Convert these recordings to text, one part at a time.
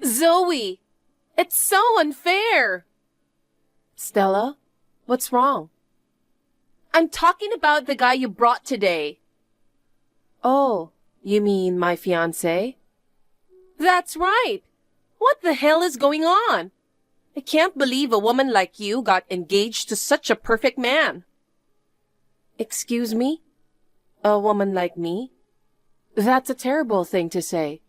Zoe, it's so unfair. Stella, what's wrong? I'm talking about the guy you brought today. Oh, you mean my fiancé? That's right. What the hell is going on? I can't believe a woman like you got engaged to such a perfect man. Excuse me? A woman like me? That's a terrible thing to say.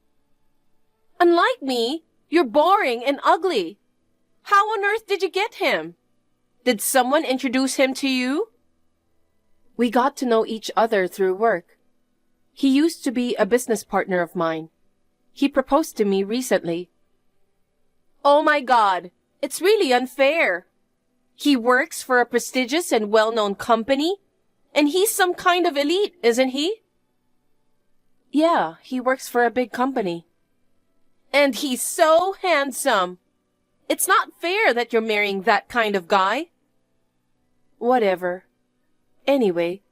Unlike me, you're boring and ugly. How on earth did you get him? Did someone introduce him to you? We got to know each other through work. He used to be a business partner of mine. He proposed to me recently. Oh my God, it's really unfair. He works for a prestigious and well-known company, and he's some kind of elite, isn't he? Yeah, he works for a big company. And he's so handsome. It's not fair that you're marrying that kind of guy. Whatever. Anyway,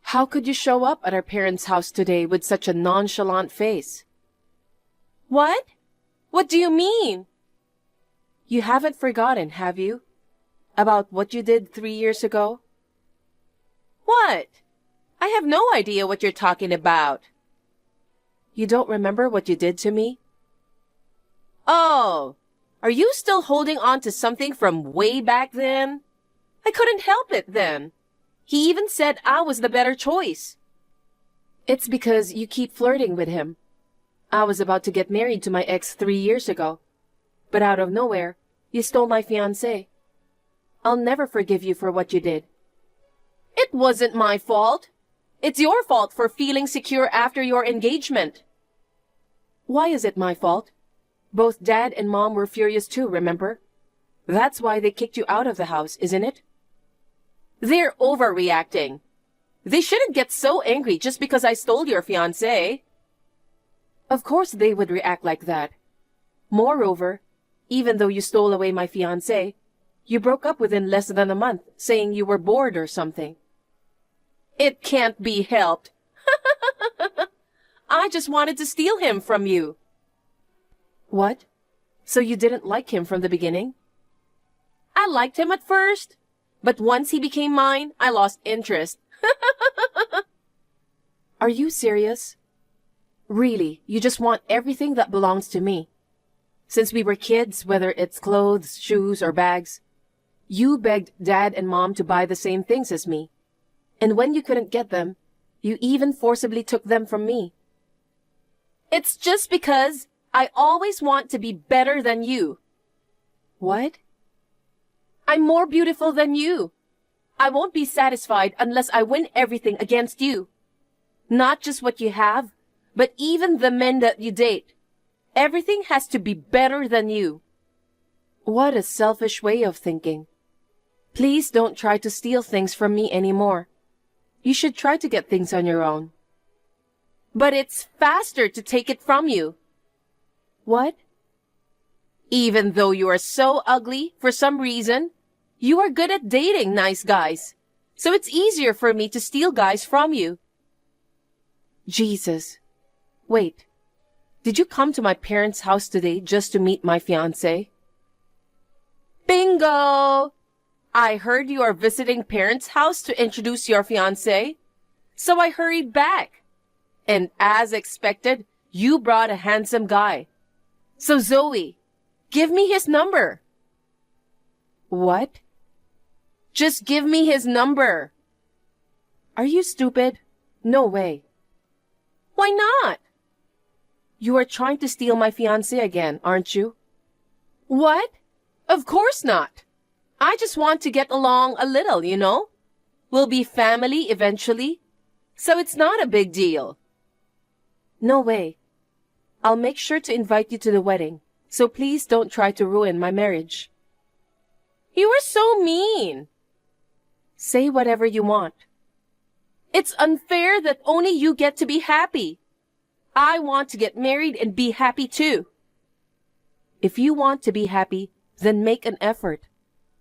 how could you show up at our parents' house today with such a nonchalant face? What? What do you mean? You haven't forgotten, have you? About what you did 3 years ago? What? I have no idea what you're talking about. You don't remember what you did to me? Oh, are you still holding on to something from way back then? I couldn't help it then. He even said I was the better choice. It's because you keep flirting with him. I was about to get married to my ex 3 years ago. But out of nowhere, you stole my fiancé. I'll never forgive you for what you did. It wasn't my fault. It's your fault for feeling secure after your engagement. Why is it my fault? Both Dad and Mom were furious too, remember? That's why they kicked you out of the house, isn't it? They're overreacting. They shouldn't get so angry just because I stole your fiancé. Of course they would react like that. Moreover, even though you stole away my fiancé, you broke up within less than a month, saying you were bored or something. It can't be helped. I just wanted to steal him from you. What? So you didn't like him from the beginning? I liked him at first, but once he became mine, I lost interest. Are you serious? Really, you just want everything that belongs to me. Since we were kids, whether it's clothes, shoes, or bags, you begged Dad and Mom to buy the same things as me. And when you couldn't get them, you even forcibly took them from me. It's just because I always want to be better than you. What? I'm more beautiful than you. I won't be satisfied unless I win everything against you. Not just what you have, but even the men that you date. Everything has to be better than you. What a selfish way of thinking. Please don't try to steal things from me anymore. You should try to get things on your own. But it's faster to take it from you. What? Even though you are so ugly, for some reason, you are good at dating nice guys. So it's easier for me to steal guys from you. Jesus. Wait. Did you come to my parents' house today just to meet my fiancé? Bingo! I heard you are visiting parents' house to introduce your fiancé. So I hurried back. And as expected, you brought a handsome guy. So Zoe, give me his number. What? Just give me his number. Are you stupid? No way. Why not? You are trying to steal my fiancé again, aren't you? What? Of course not. I just want to get along a little, you know? We'll be family eventually, so it's not a big deal. No way. I'll make sure to invite you to the wedding, so please don't try to ruin my marriage. You are so mean. Say whatever you want. It's unfair that only you get to be happy. I want to get married and be happy too. If you want to be happy, then make an effort.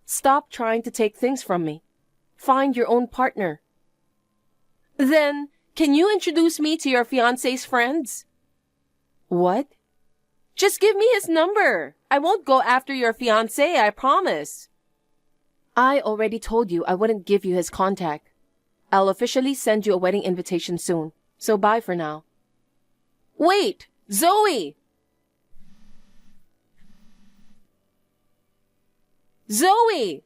Stop trying to take things from me. Find your own partner. Then, can you introduce me to your fiancé's friends? What? Just give me his number. I won't go after your fiancé, I promise. I already told you I wouldn't give you his contact. I'll officially send you a wedding invitation soon. So bye for now. Wait, Zoe! Zoe!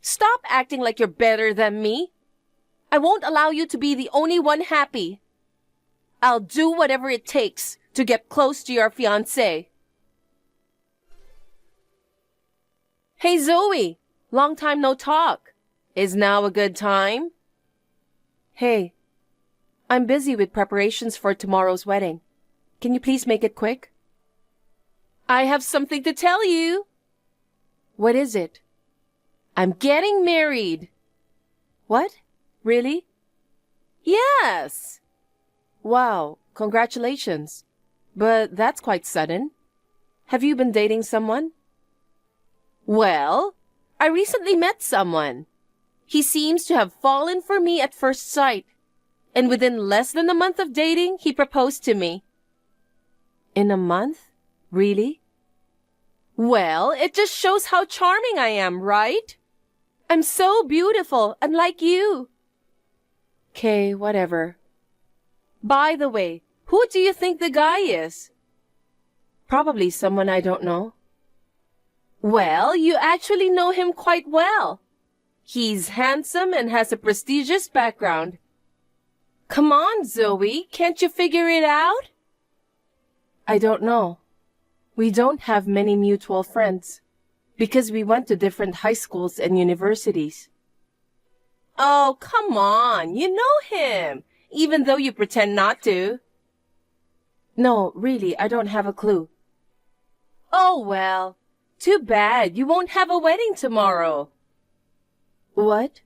Stop acting like you're better than me. I won't allow you to be the only one happy. I'll do whatever it takes to get close to your fiancé. Hey, Zoe! Long time no talk. Is now a good time? Hey, I'm busy with preparations for tomorrow's wedding. Can you please make it quick? I have something to tell you. What is it? I'm getting married. What? Really? Yes. Wow, congratulations. But that's quite sudden. Have you been dating someone? Well, I recently met someone. He seems to have fallen for me at first sight. And within less than a month of dating, he proposed to me. In a month? Really? Well, it just shows how charming I am, right? I'm so beautiful, unlike you. Okay, whatever. By the way, who do you think the guy is? Probably someone I don't know. Well, you actually know him quite well. He's handsome and has a prestigious background. Come on, Zoe, can't you figure it out? I don't know. We don't have many mutual friends because we went to different high schools and universities. Oh, come on, you know him, even though you pretend not to. No, really, I don't have a clue. Oh, well, too bad you won't have a wedding tomorrow. What?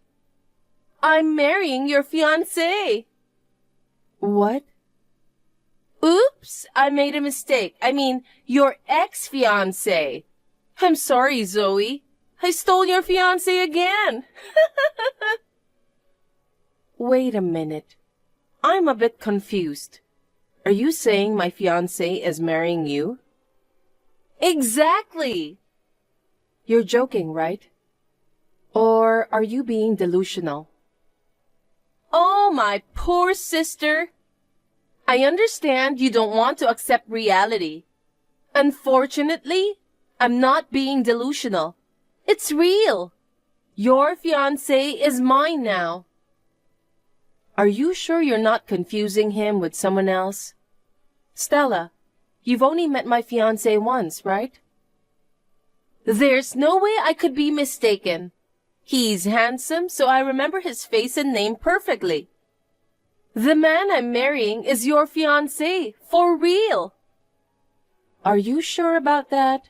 I'm marrying your fiancé. What? Oops, I made a mistake. I mean, your ex-fiancé. I'm sorry, Zoe. I stole your fiancé again. Wait a minute. I'm a bit confused. Are you saying my fiancé is marrying you? Exactly. You're joking, right? Or are you being delusional? Oh, my poor sister. I understand you don't want to accept reality. Unfortunately, I'm not being delusional. It's real. Your fiancé is mine now. Are you sure you're not confusing him with someone else? Stella, you've only met my fiancé once, right? There's no way I could be mistaken. He's handsome, so I remember his face and name perfectly. The man I'm marrying is your fiancé, for real. Are you sure about that?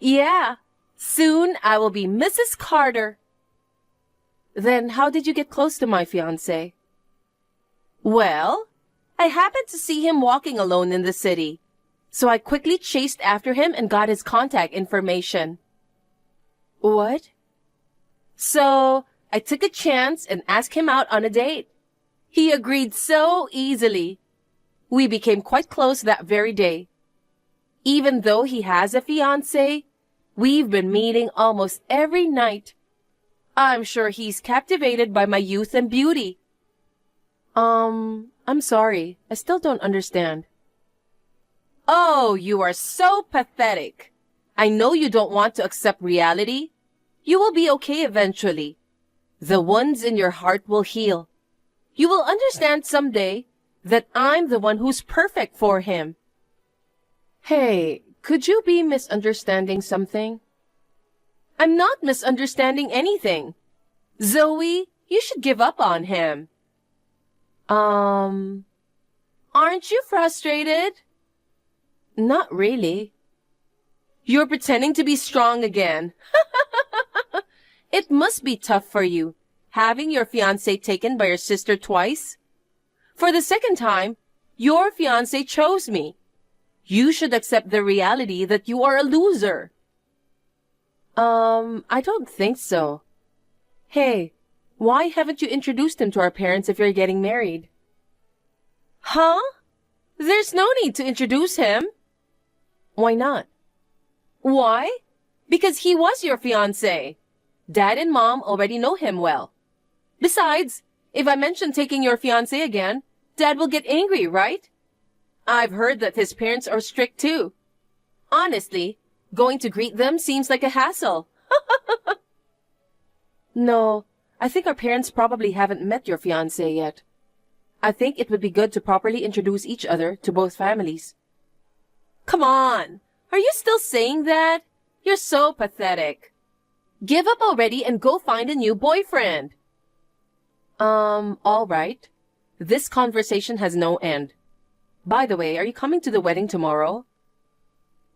Yeah. Soon I will be Mrs. Carter. Then how did you get close to my fiancé? Well, I happened to see him walking alone in the city, so I quickly chased after him and got his contact information. What? So I took a chance and asked him out on a date. He agreed so easily. We became quite close that very day. Even though he has a fiancé, we've been meeting almost every night. I'm sure he's captivated by my youth and beauty. I'm sorry. I still don't understand. Oh, you are so pathetic. I know you don't want to accept reality. You will be okay eventually. The wounds in your heart will heal. You will understand someday that I'm the one who's perfect for him. Hey, could you be misunderstanding something? I'm not misunderstanding anything. Zoe, you should give up on him. Aren't you frustrated? Not really. You're pretending to be strong again. It must be tough for you, having your fiancé taken by your sister twice. For the second time, your fiancé chose me. You should accept the reality that you are a loser. I don't think so. Hey, why haven't you introduced him to our parents if you're getting married? Huh? There's no need to introduce him. Why not? Why? Because he was your fiancé. Dad and Mom already know him well. Besides, if I mention taking your fiancé again, Dad will get angry, right? I've heard that his parents are strict too. Honestly, going to greet them seems like a hassle. No, I think our parents probably haven't met your fiancé yet. I think it would be good to properly introduce each other to both families. Come on! Are you still saying that? You're so pathetic. Give up already and go find a new boyfriend. All right. This conversation has no end. By the way, are you coming to the wedding tomorrow?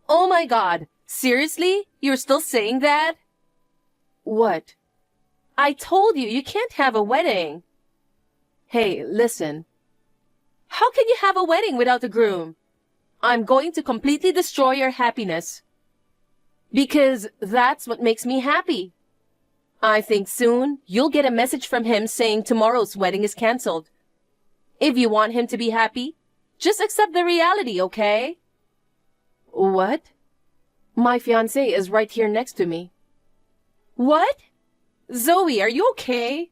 Oh my God! Seriously? You're still saying that? What? I told you can't have a wedding. Hey, listen. How can you have a wedding without a groom? I'm going to completely destroy your happiness. Because that's what makes me happy. I think soon you'll get a message from him saying tomorrow's wedding is canceled. If you want him to be happy, just accept the reality, okay? What? My fiancé is right here next to me. What? Zoe, are you okay?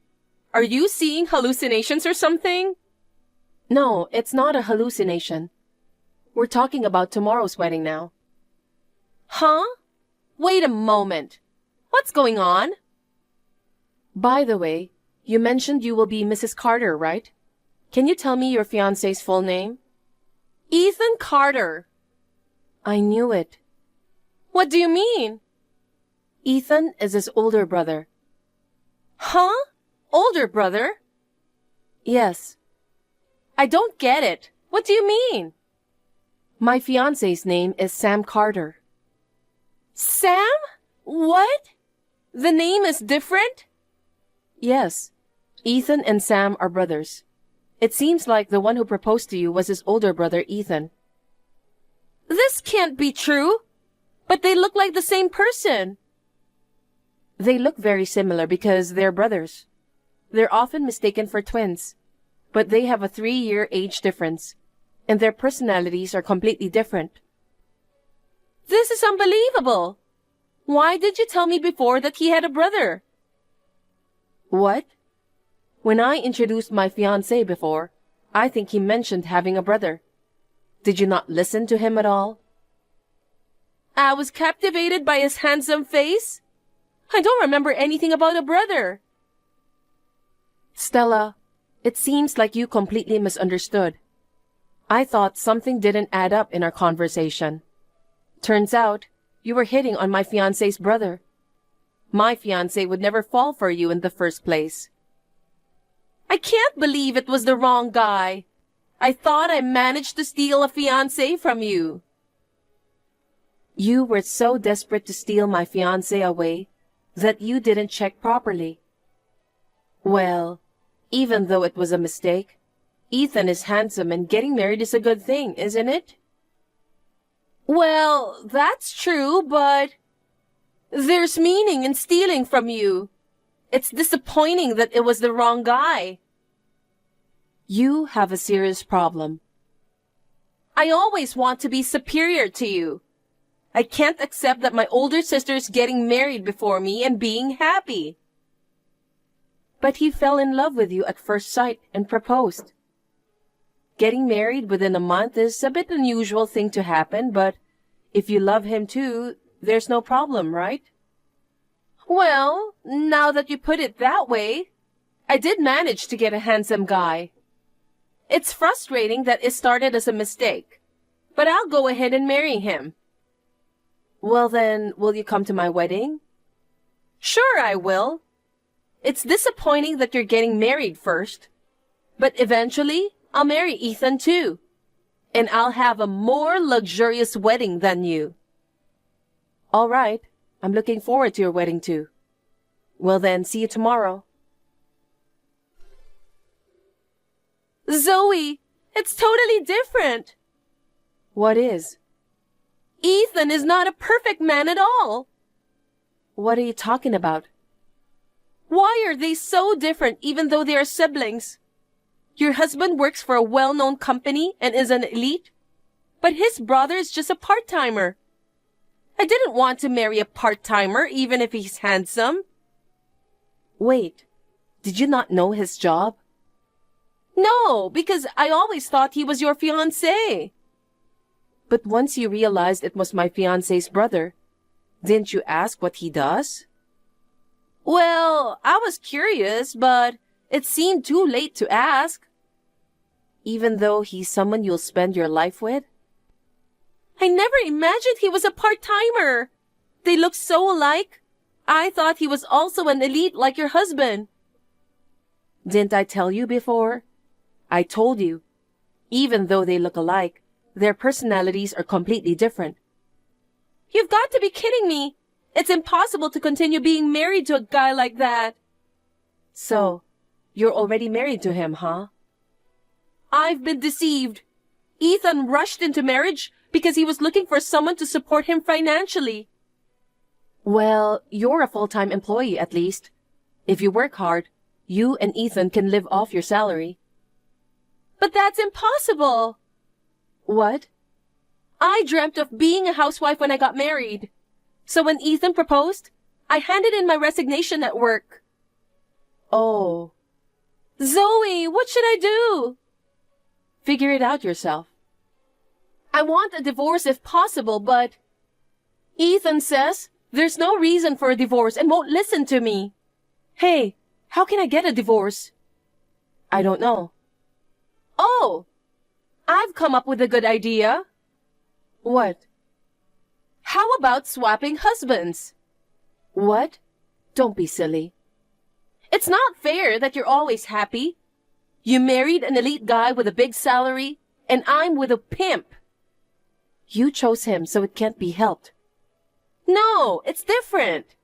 Are you seeing hallucinations or something? No, it's not a hallucination. We're talking about tomorrow's wedding now. Huh? Wait a moment. What's going on? By the way, you mentioned you will be Mrs. Carter, right? Can you tell me your fiancé's full name? Ethan Carter. I knew it. What do you mean? Ethan is his older brother. Huh? Older brother? Yes. I don't get it. What do you mean? My fiancé's name is Sam Carter. Sam? What? The name is different? Yes. Ethan and Sam are brothers. It seems like the one who proposed to you was his older brother, Ethan. This can't be true. But they look like the same person. They look very similar because they're brothers. They're often mistaken for twins, but they have a 3-year age difference, and their personalities are completely different. This is unbelievable. Why did you tell me before that he had a brother? What? When I introduced my fiancé before, I think he mentioned having a brother. Did you not listen to him at all? I was captivated by his handsome face. I don't remember anything about a brother. Stella, it seems like you completely misunderstood. I thought something didn't add up in our conversation. Turns out, you were hitting on my fiancé's brother. My fiancé would never fall for you in the first place. I can't believe it was the wrong guy. I thought I managed to steal a fiancé from you. You were so desperate to steal my fiancé away that you didn't check properly. Well, even though it was a mistake, Ethan is handsome and getting married is a good thing, isn't it? Well, that's true, but there's meaning in stealing from you. It's disappointing that it was the wrong guy. You have a serious problem. I always want to be superior to you. I can't accept that my older sister's getting married before me and being happy. But he fell in love with you at first sight and proposed. Getting married within a month is a bit unusual thing to happen, but if you love him too, there's no problem, right? Well, now that you put it that way, I did manage to get a handsome guy. It's frustrating that it started as a mistake, but I'll go ahead and marry him. Well then, will you come to my wedding? Sure I will. It's disappointing that you're getting married first, but eventually I'll marry Ethan too, and I'll have a more luxurious wedding than you. All right. I'm looking forward to your wedding too. Well then, see you tomorrow. Zoe, it's totally different. What is? Ethan is not a perfect man at all. What are you talking about? Why are they so different even though they are siblings? Your husband works for a well-known company and is an elite, but his brother is just a part-timer. I didn't want to marry a part-timer, even if he's handsome. Wait, did you not know his job? No, because I always thought he was your fiancé. But once you realized it was my fiancé's brother, didn't you ask what he does? Well, I was curious, but it seemed too late to ask. Even though he's someone you'll spend your life with? I never imagined he was a part-timer. They look so alike. I thought he was also an elite like your husband. Didn't I tell you before? I told you. Even though they look alike, their personalities are completely different. You've got to be kidding me. It's impossible to continue being married to a guy like that. So, you're already married to him, huh? I've been deceived. Ethan rushed into marriage because he was looking for someone to support him financially. Well, you're a full-time employee at least. If you work hard, you and Ethan can live off your salary. But that's impossible. What? I dreamt of being a housewife when I got married. So when Ethan proposed, I handed in my resignation at work. Oh. Zoe, what should I do? Figure it out yourself. I want a divorce if possible, but Ethan says there's no reason for a divorce and won't listen to me. Hey, how can I get a divorce? I don't know. Oh, I've come up with a good idea. What? How about swapping husbands? What? Don't be silly. It's not fair that you're always happy. You married an elite guy with a big salary, and I'm with a pimp. You chose him, so it can't be helped. No, it's different.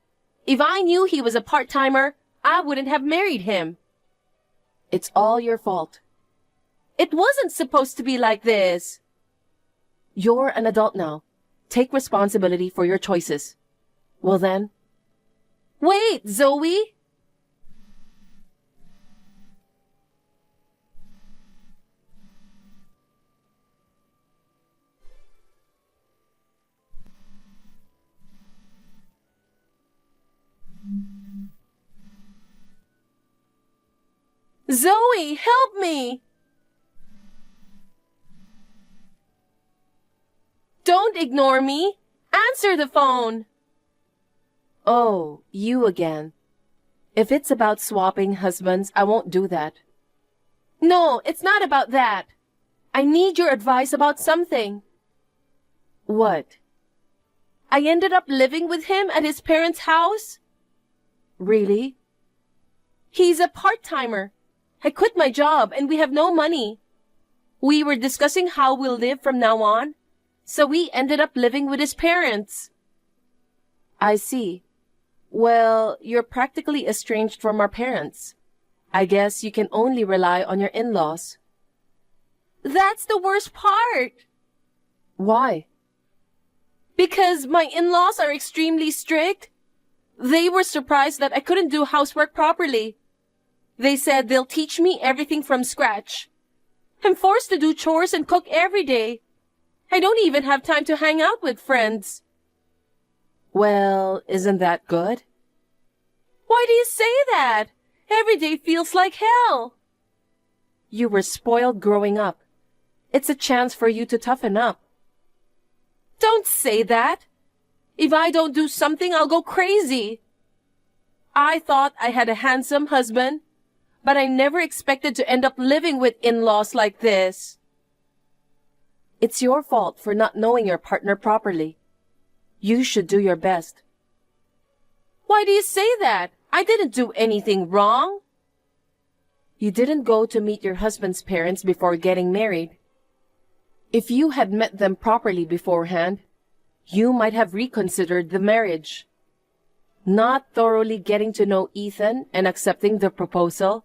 If I knew he was a part-timer, I wouldn't have married him. It's all your fault. It wasn't supposed to be like this. You're an adult now. Take responsibility for your choices. Well then. Wait, Zoe! Zoe, help me! Don't ignore me. Answer the phone. Oh, you again. If it's about swapping husbands, I won't do that. No, it's not about that. I need your advice about something. What? I ended up living with him at his parents' house. Really? He's a part-timer. I quit my job and we have no money. We were discussing how we'll live from now on, so we ended up living with his parents. I see. Well, you're practically estranged from our parents. I guess you can only rely on your in-laws. That's the worst part. Why? Because my in-laws are extremely strict. They were surprised that I couldn't do housework properly. They said they'll teach me everything from scratch. I'm forced to do chores and cook every day. I don't even have time to hang out with friends. Well, isn't that good? Why do you say that? Every day feels like hell. You were spoiled growing up. It's a chance for you to toughen up. Don't say that. If I don't do something, I'll go crazy. I thought I had a handsome husband, but I never expected to end up living with in-laws like this. It's your fault for not knowing your partner properly. You should do your best. Why do you say that? I didn't do anything wrong. You didn't go to meet your husband's parents before getting married. If you had met them properly beforehand, you might have reconsidered the marriage. Not thoroughly getting to know Ethan and accepting the proposal,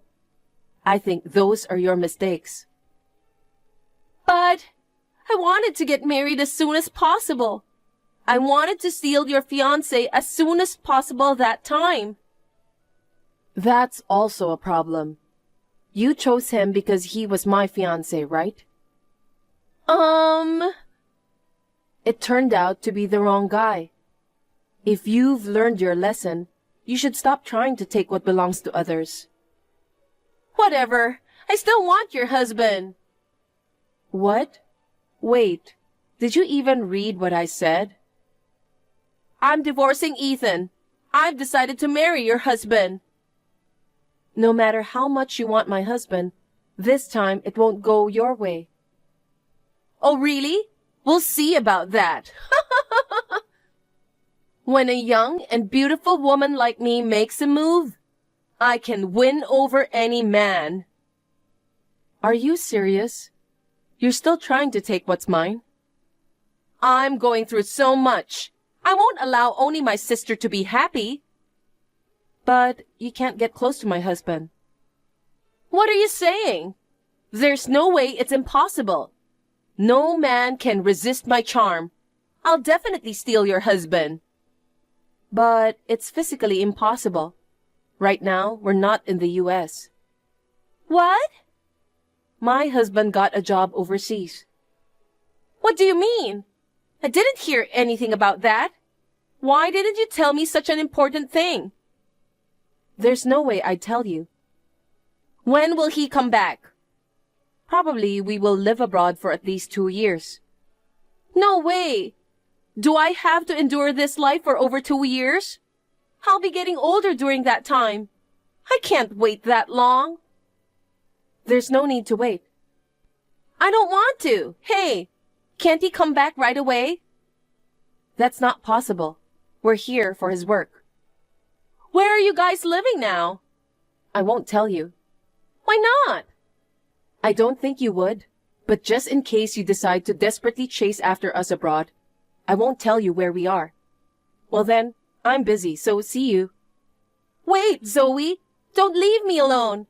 I think those are your mistakes. But I wanted to get married as soon as possible. I wanted to steal your fiancé as soon as possible that time. That's also a problem. You chose him because he was my fiancé, right? It turned out to be the wrong guy. If you've learned your lesson, you should stop trying to take what belongs to others. Whatever. I still want your husband. What? Wait, did you even read what I said? I'm divorcing Ethan. I've decided to marry your husband. No matter how much you want my husband, this time it won't go your way. Oh, really? We'll see about that. When a young and beautiful woman like me makes a move, I can win over any man. Are you serious? You're still trying to take what's mine? I'm going through so much. I won't allow only my sister to be happy. But you can't get close to my husband. What are you saying? There's no way it's impossible. No man can resist my charm. I'll definitely steal your husband. But it's physically impossible. Right now, we're not in the US. What? My husband got a job overseas. What do you mean? I didn't hear anything about that. Why didn't you tell me such an important thing? There's no way I'd tell you. When will he come back? Probably we will live abroad for at least 2 years. No way. Do I have to endure this life for over 2 years? I'll be getting older during that time. I can't wait that long. There's no need to wait. I don't want to. Hey, can't he come back right away? That's not possible. We're here for his work. Where are you guys living now? I won't tell you. Why not? I don't think you would, but just in case you decide to desperately chase after us abroad, I won't tell you where we are. Well then, I'm busy, so see you. Wait, Zoe! Don't leave me alone!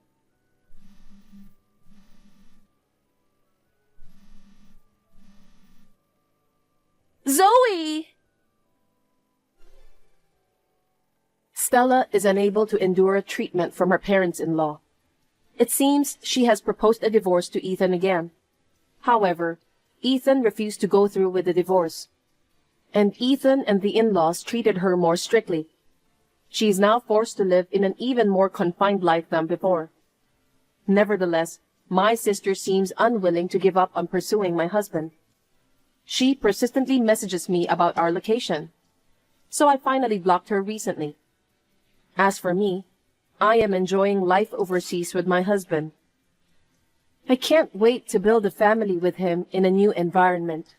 Zoe! Stella is unable to endure treatment from her parents-in-law. It seems she has proposed a divorce to Ethan again. However, Ethan refused to go through with the divorce. And Ethan and the in-laws treated her more strictly. She is now forced to live in an even more confined life than before. Nevertheless, my sister seems unwilling to give up on pursuing my husband. She persistently messages me about our location. So I finally blocked her recently. As for me, I am enjoying life overseas with my husband. I can't wait to build a family with him in a new environment.